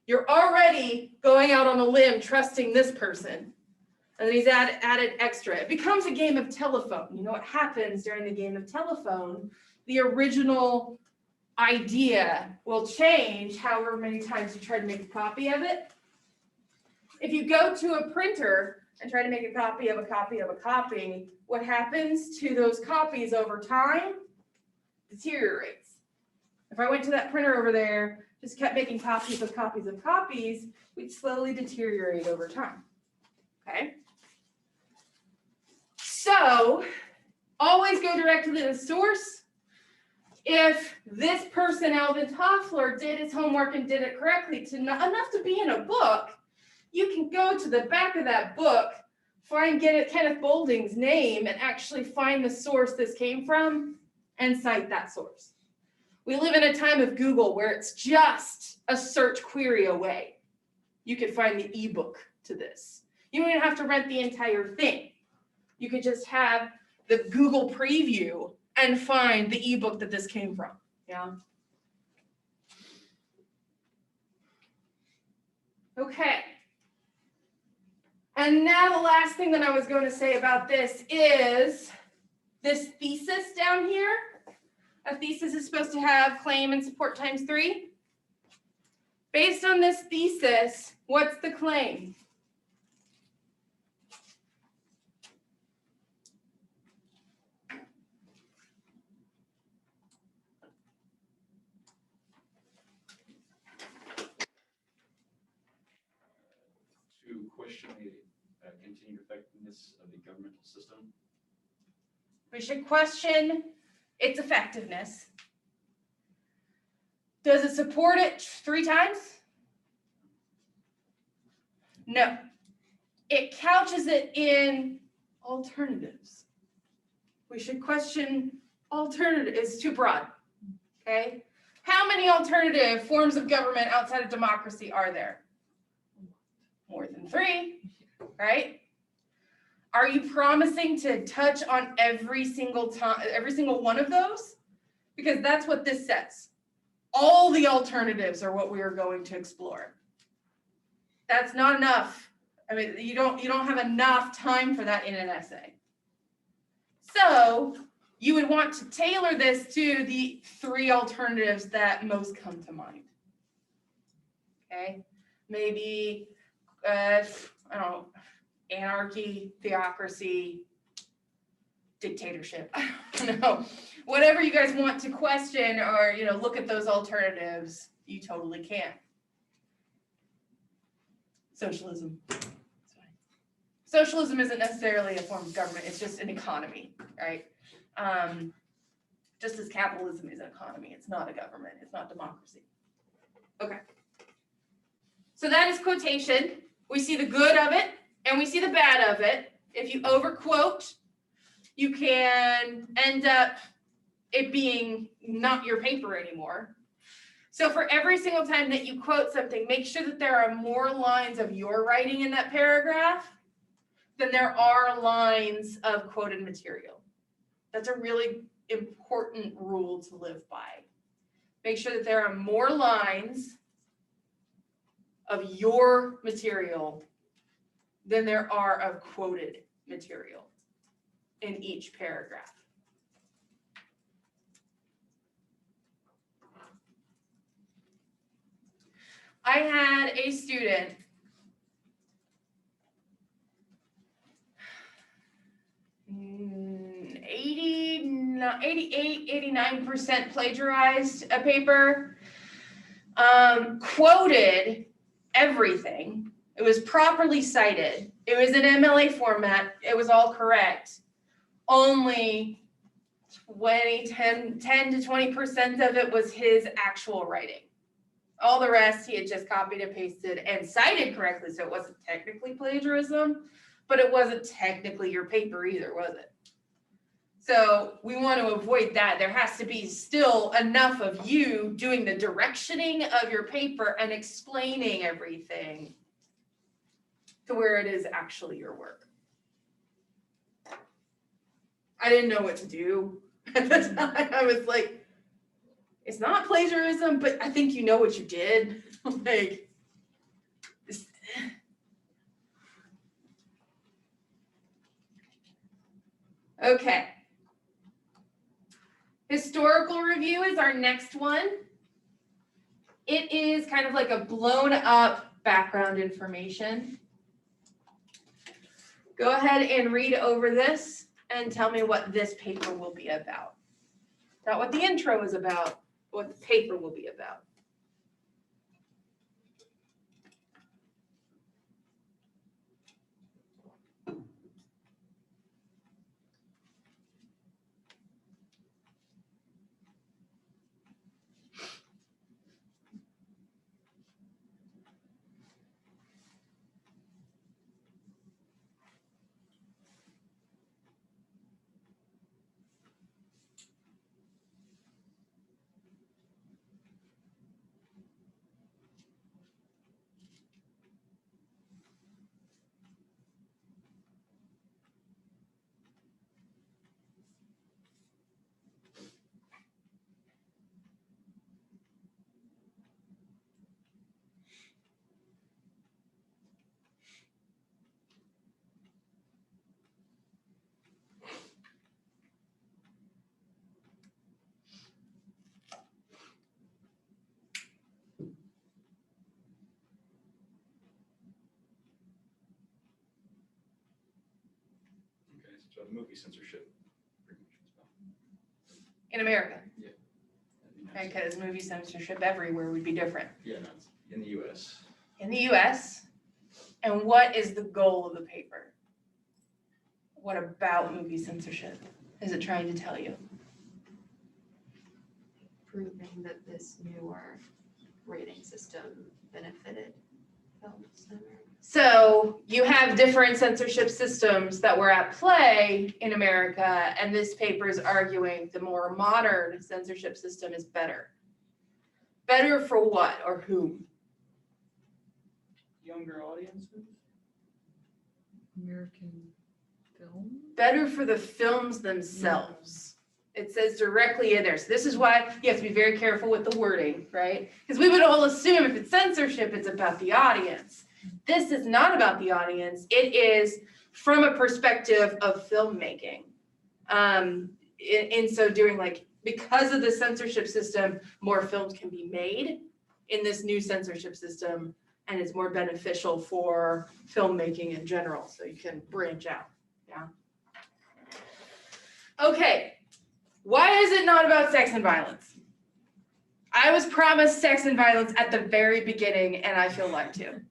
A: You're already going out on a limb trusting this person, and then he's added extra. It becomes a game of telephone. You know what happens during the game of telephone? The original idea will change however many times you try to make a copy of it. If you go to a printer and try to make a copy of a copy of a copy, what happens to those copies over time? Deteriorates. If I went to that printer over there, just kept making copies of copies of copies, we'd slowly deteriorate over time. Okay? So, always go directly to the source. If this person, Alvin Toffler, did his homework and did it correctly enough to be in a book, you can go to the back of that book, get Kenneth Boulding's name, and actually find the source this came from and cite that source. We live in a time of Google where it's just a search query away. You could find the ebook to this. You don't even have to rent the entire thing. You could just have the Google preview and find the ebook that this came from. Yeah. Okay. And now the last thing that I was going to say about this is this thesis down here. A thesis is supposed to have claim and support times 3. Based on this thesis, what's the claim?
C: To question the continued effectiveness of the governmental system.
A: We should question its effectiveness. Does it support it 3 times? No. It couches it in alternatives. We should question alternative. It's too broad. Okay? How many alternative forms of government outside of democracy are there? More than 3, right? Are you promising to touch on every single one of those? Because that's what this says. All the alternatives are what we are going to explore. That's not enough. I mean, you don't have enough time for that in an essay. So you would want to tailor this to the 3 alternatives that most come to mind. Okay, maybe I don't know, anarchy, theocracy, dictatorship. I don't know. Whatever you guys want to question or look at those alternatives, you totally can. Socialism. Socialism isn't necessarily a form of government, it's just an economy, right? Just as capitalism is an economy, it's not a government, it's not democracy. Okay. So that is quotation. We see the good of it and we see the bad of it. If you overquote, you can end up it being not your paper anymore. So for every single time that you quote something, make sure that there are more lines of your writing in that paragraph than there are lines of quoted material. That's a really important rule to live by. Make sure that there are more lines of your material than there are of quoted material in each paragraph. I had a student – 89% plagiarized a paper, quoted everything. It was properly cited. It was in MLA format. It was all correct. Only 10 to 20% of it was his actual writing. All the rest he had just copied and pasted and cited correctly, so it wasn't technically plagiarism, but it wasn't technically your paper either, was it? So we want to avoid that. There has to be still enough of you doing the directioning of your paper and explaining everything to where it is actually your work. I didn't know what to do at the time. I was like, it's not plagiarism, but I think you know what you did. Like, this- okay. Historical review is our next one. It is kind of like a blown up background information. Go ahead and read over this and tell me what this paper will be about. Not what the intro is about, but what the paper will be about.
C: Okay, so movie censorship. pretty much is about-
A: In America,
C: in the United
A: because movie censorship everywhere would be different.
C: States. Yeah, no, it's in the US.
A: In the US, and what is the goal of the paper? What about movie censorship is it trying to tell you?
B: Proving that this newer rating system benefited films in America.
A: So you have different censorship systems that were at play in America, and this paper is arguing the more modern censorship system is better. Better for what or whom?
C: Younger audiences?
B: American film?
A: Better for the films themselves. It says directly in there. So this is why you have to be very careful with the wording, right? Because we would all assume if it's censorship, it's about the audience. This is not about the audience. It is from a perspective of filmmaking. In so doing, like, because of the censorship system, more films can be made in this new censorship system, and it's more beneficial for filmmaking in general, so you can branch out, yeah? Okay, why is it not about sex and violence? I was promised sex and violence at the very beginning, and I feel lied to.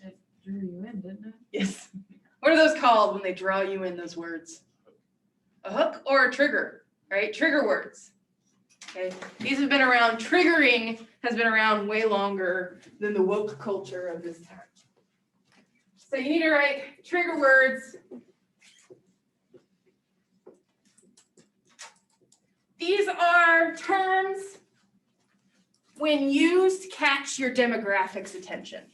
B: It drew you in, didn't it?
A: Yes. What are those called when they draw you in those words? A hook or a trigger, right? Trigger words. Okay, these have been around. Triggering has been around way longer than the woke culture of this time. So you need to write trigger words. These are terms when used catch your demographic's attention.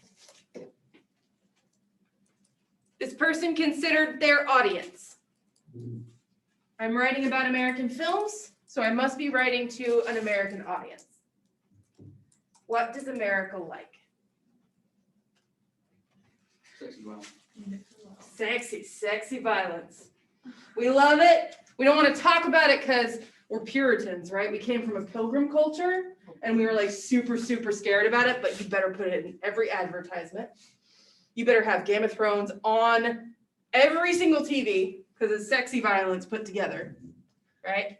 A: This person considered their audience. I'm writing about American films, so I must be writing to an American audience. What does America like?
C: Sexy violence.
A: Sexy, sexy violence. We love it. We don't want to talk about it because we're Puritans, right? We came from a pilgrim culture and we were like super, super scared about it, but you better put it in every advertisement. You better have Game of Thrones on every single TV because it's sexy violence put together, right?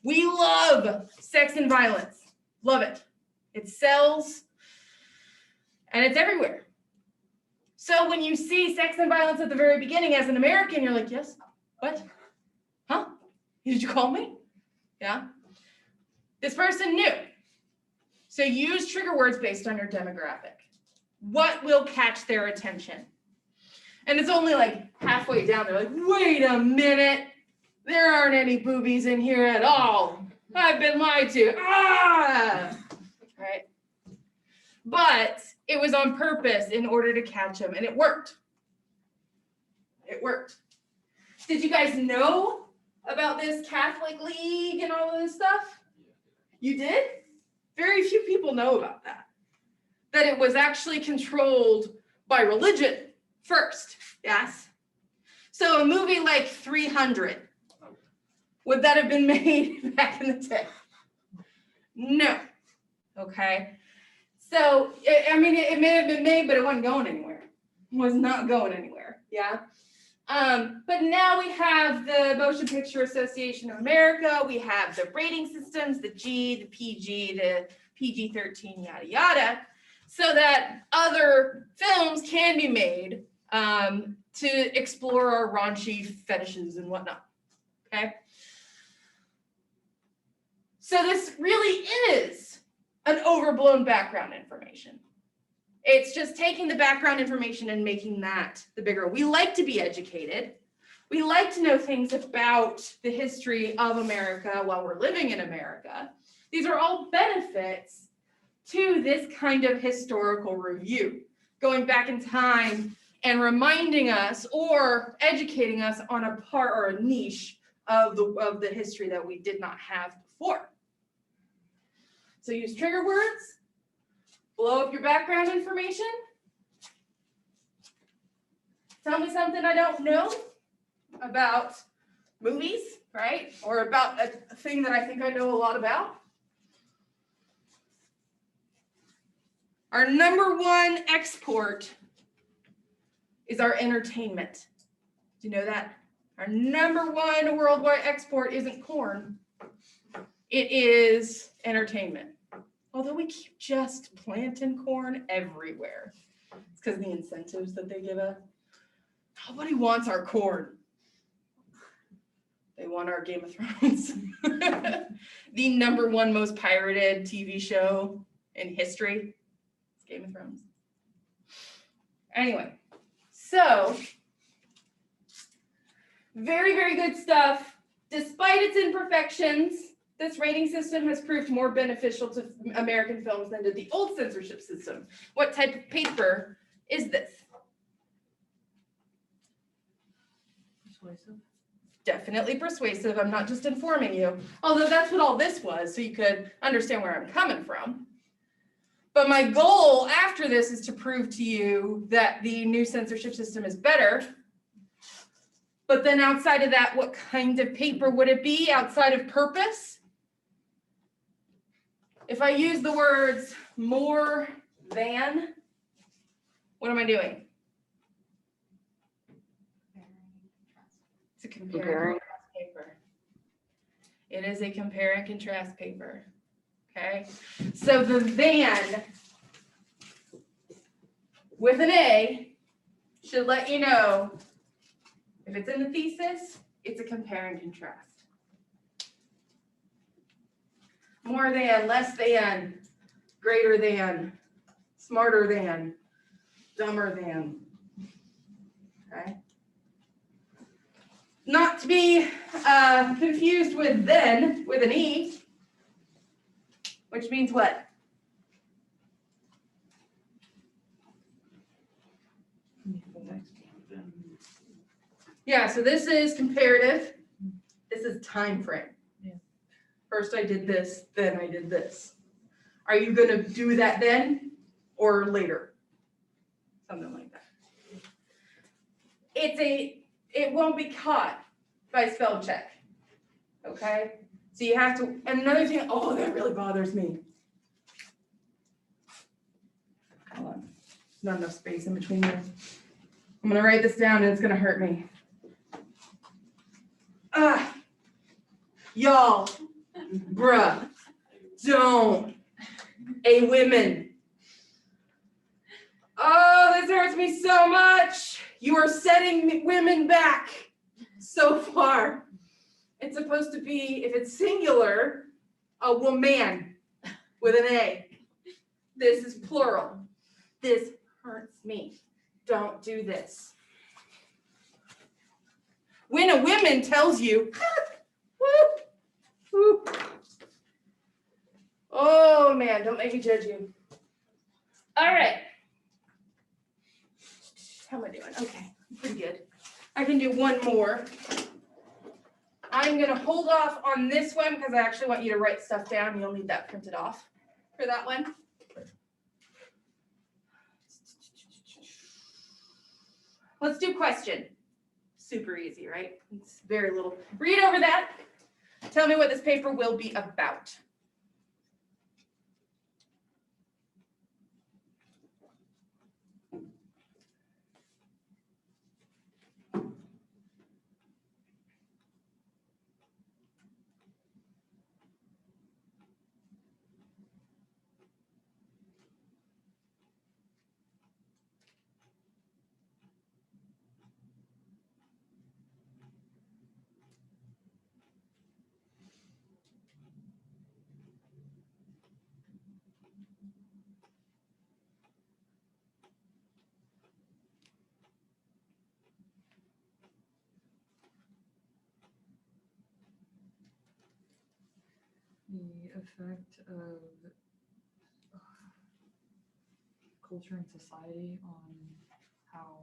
A: We love sex and violence. Love it. It sells and it's everywhere. So when you see sex and violence at the very beginning as an American, you're like, yes, what? Huh? Did you call me? Yeah. This person knew. So use trigger words based on your demographic. What will catch their attention? And it's only like halfway down. They're like, wait a minute. There aren't any boobies in here at all. I've been lied to. Ah! Right? But it was on purpose in order to catch them, and it worked. It worked. Did you guys know about this Catholic League and all of this stuff? You did? Very few people know about that. That it was actually controlled by religion first, yes? So a movie like 300, would that have been made back in the day? No. Okay. So, I mean, it may have been made, but it wasn't going anywhere. It was not going anywhere, yeah? But now we have the Motion Picture Association of America. We have the rating systems, the G, the PG, the PG-13, yada, yada, so that other films can be made to explore our raunchy fetishes and whatnot, okay? So this really is an overblown background information. It's just taking the background information and making that the bigger. We like to be educated. We like to know things about the history of America while we're living in America. These are all benefits to this kind of historical review, going back in time and reminding us or educating us on a part or a niche of the history that we did not have before. So use trigger words, blow up your background information, tell me something I don't know about movies, right? Or about a thing that I think I know a lot about. Our number one export is our entertainment. Do you know that? Our number one worldwide export isn't corn. It is entertainment. Although we keep just planting corn everywhere. It's because of the incentives that they give us. Nobody wants our corn. They want our Game of Thrones. The number one most pirated TV show in history. It's Game of Thrones. Anyway, so very, very good stuff. Despite its imperfections, this rating system has proved more beneficial to American films than did the old censorship system. What type of paper is this?
B: Persuasive.
A: Definitely persuasive. I'm not just informing you. Although that's what all this was, so you could understand where I'm coming from. But my goal after this is to prove to you that the new censorship system is better. But then outside of that, what kind of paper would it be outside of purpose? If I use the words more than, what am I doing? It's a compare and contrast paper. It is a compare and contrast paper. Okay, so the than with an A should let you know if it's in the thesis, it's a compare and contrast. More than, less than, greater than, smarter than, dumber than. Okay. Not to be confused with then, with an E, which means what? Yeah, so this is comparative. This is time frame.
B: Yeah.
A: First I did this, then I did this. Are you going to do that then or later? Something like that. It won't be caught by spell check. Okay? So you have to, and another thing, oh, that really bothers me. Hold on. Not enough space in between here. I'm going to write this down and it's going to hurt me. Y'all, bruh, don't, a women. Oh, this hurts me so much. You are setting women back so far. It's supposed to be, if it's singular, a woman with an A. This is plural. This hurts me. Don't do this. When a woman tells you, woo, oh man, don't make me judge you. All right. How am I doing? Okay, I'm pretty good. I can do one more. I'm gonna hold off on this one because I actually want you to write stuff down. You'll need that printed off for that one. Let's do question. Super easy, right? It's very little. Read over that. Tell me what this paper will be about.
B: The effect of culture and society on how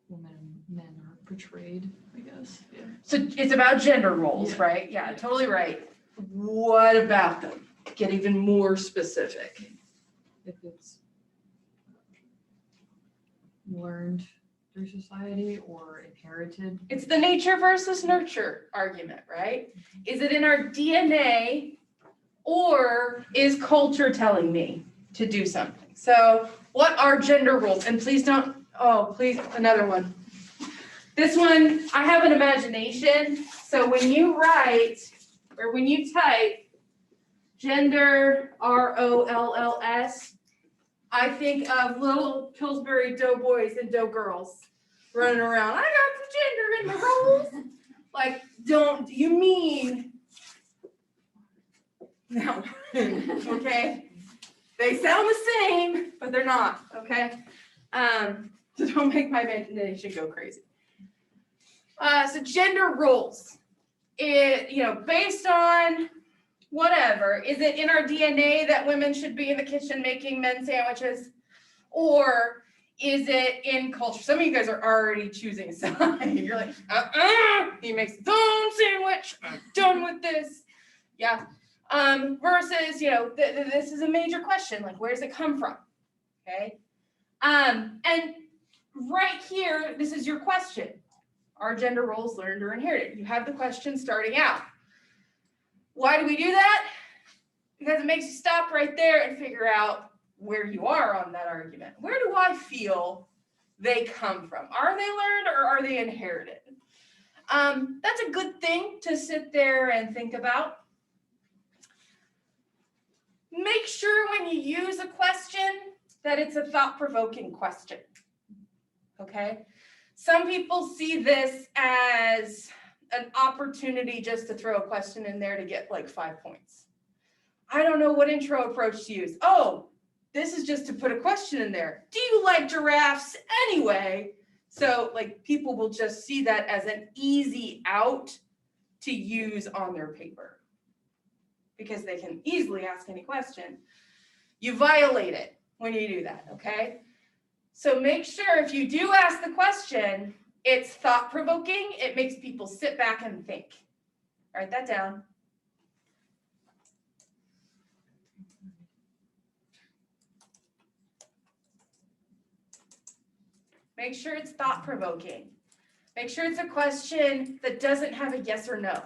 B: women and men are portrayed, I guess. Yeah.
A: So it's about gender roles,
B: Yeah.
A: right? Yeah, totally right. What about them? Get even more specific.
B: If it's learned through society or inherited.
A: It's the nature versus nurture argument, right? Is it in our DNA or is culture telling me to do something? So what are gender roles? And please don't, oh, please, another one. This one, I have an imagination. So when you write or when you type gender, ROLLS, I think of little Pillsbury doughboys and doughgirls running around. I got the gender in the roles. Like, don't you mean? No. Okay. They sound the same, but they're not. Okay. So don't make my imagination go crazy. So gender roles. Based on whatever, is it in our DNA that women should be in the kitchen making men sandwiches? Or is it in culture? Some of you guys are already choosing a side. You're like, he makes his own sandwich. I'm done with this. Yeah. Versus, this is a major question. Like, where does it come from? Okay. And right here, this is your question. Are gender roles learned or inherited? You have the question starting out. Why do we do that? Because it makes you stop right there and figure out where you are on that argument. Where do I feel they come from? Are they learned or are they inherited? That's a good thing to sit there and think about. Make sure when you use a question that it's a thought-provoking question. Okay? Some people see this as an opportunity just to throw a question in there to get like 5 points. I don't know what intro approach to use. Oh, this is just to put a question in there. Do you like giraffes anyway? So like people will just see that as an easy out to use on their paper because they can easily ask any question. You violate it when you do that, okay? So make sure if you do ask the question, it's thought-provoking. It makes people sit back and think. Write that down. Make sure it's thought-provoking. Make sure it's a question that doesn't have a yes or no.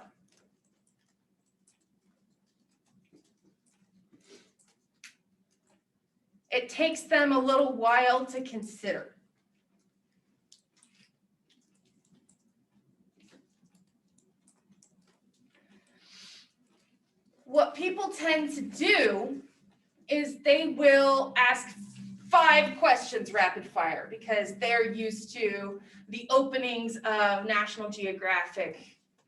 A: It takes them a little while to consider. What people tend to do is they will ask 5 questions rapid fire because they're used to the openings of National Geographic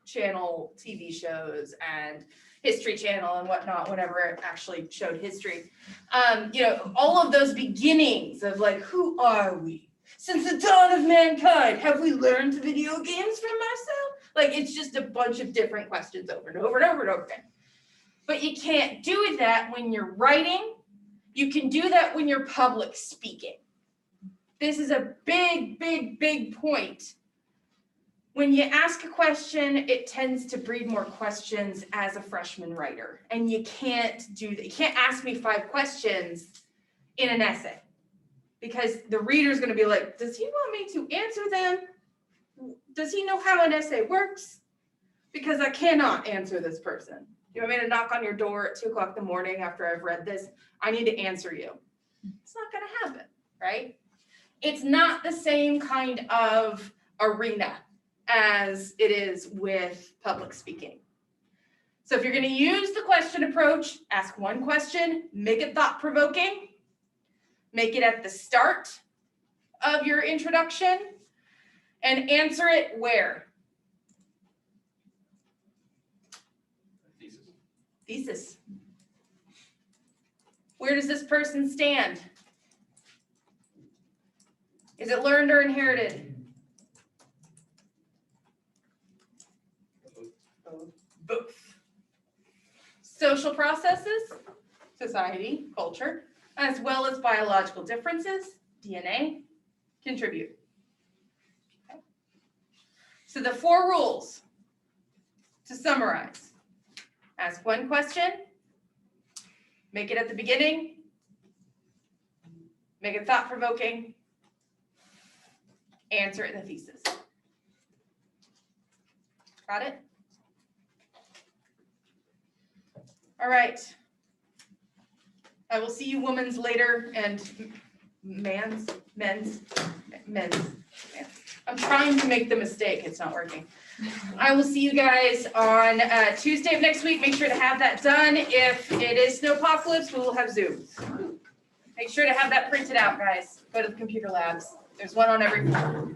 A: Channel TV shows and History Channel and whatnot, whenever it actually showed history. All of those beginnings of like, who are we? Since the dawn of mankind, have we learned video games from ourselves? Like, it's just a bunch of different questions over and over and over and over again. But you can't do that when you're writing. You can do that when you're public speaking. This is a big, big, big point. when you ask a question, it tends to breed more questions as a freshman writer. And you can't do that. You can't ask me 5 questions in an essay because the reader's going to be like, does he want me to answer them? Does he know how an essay works? Because I cannot answer this person. You want me to knock on your door at 2 o'clock in the morning after I've read this? I need to answer you. It's not going to happen, right? It's not the same kind of arena as it is with public speaking. So if you're going to use the question approach, ask one question, make it thought-provoking, make it at the start of your introduction, and answer it where? Thesis. Where does this person stand? Is it learned or inherited? Both. Social processes, society, culture, as well as biological differences, DNA, contribute. Okay. So the 4 rules, to summarize: ask one question, make it at the beginning, make it thought-provoking, answer it in the thesis. Got it? All right. I will see you womans later and men's. I'm trying to make the mistake. It's not working. I will see you guys on Tuesday of next week. Make sure to have that done. If it is snowpocalypse, we will have Zoom. Make sure to have that printed out, guys. Go to the computer labs. There's one on every floor.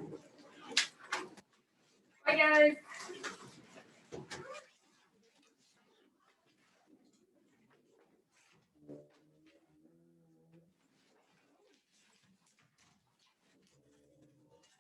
A: Bye, guys.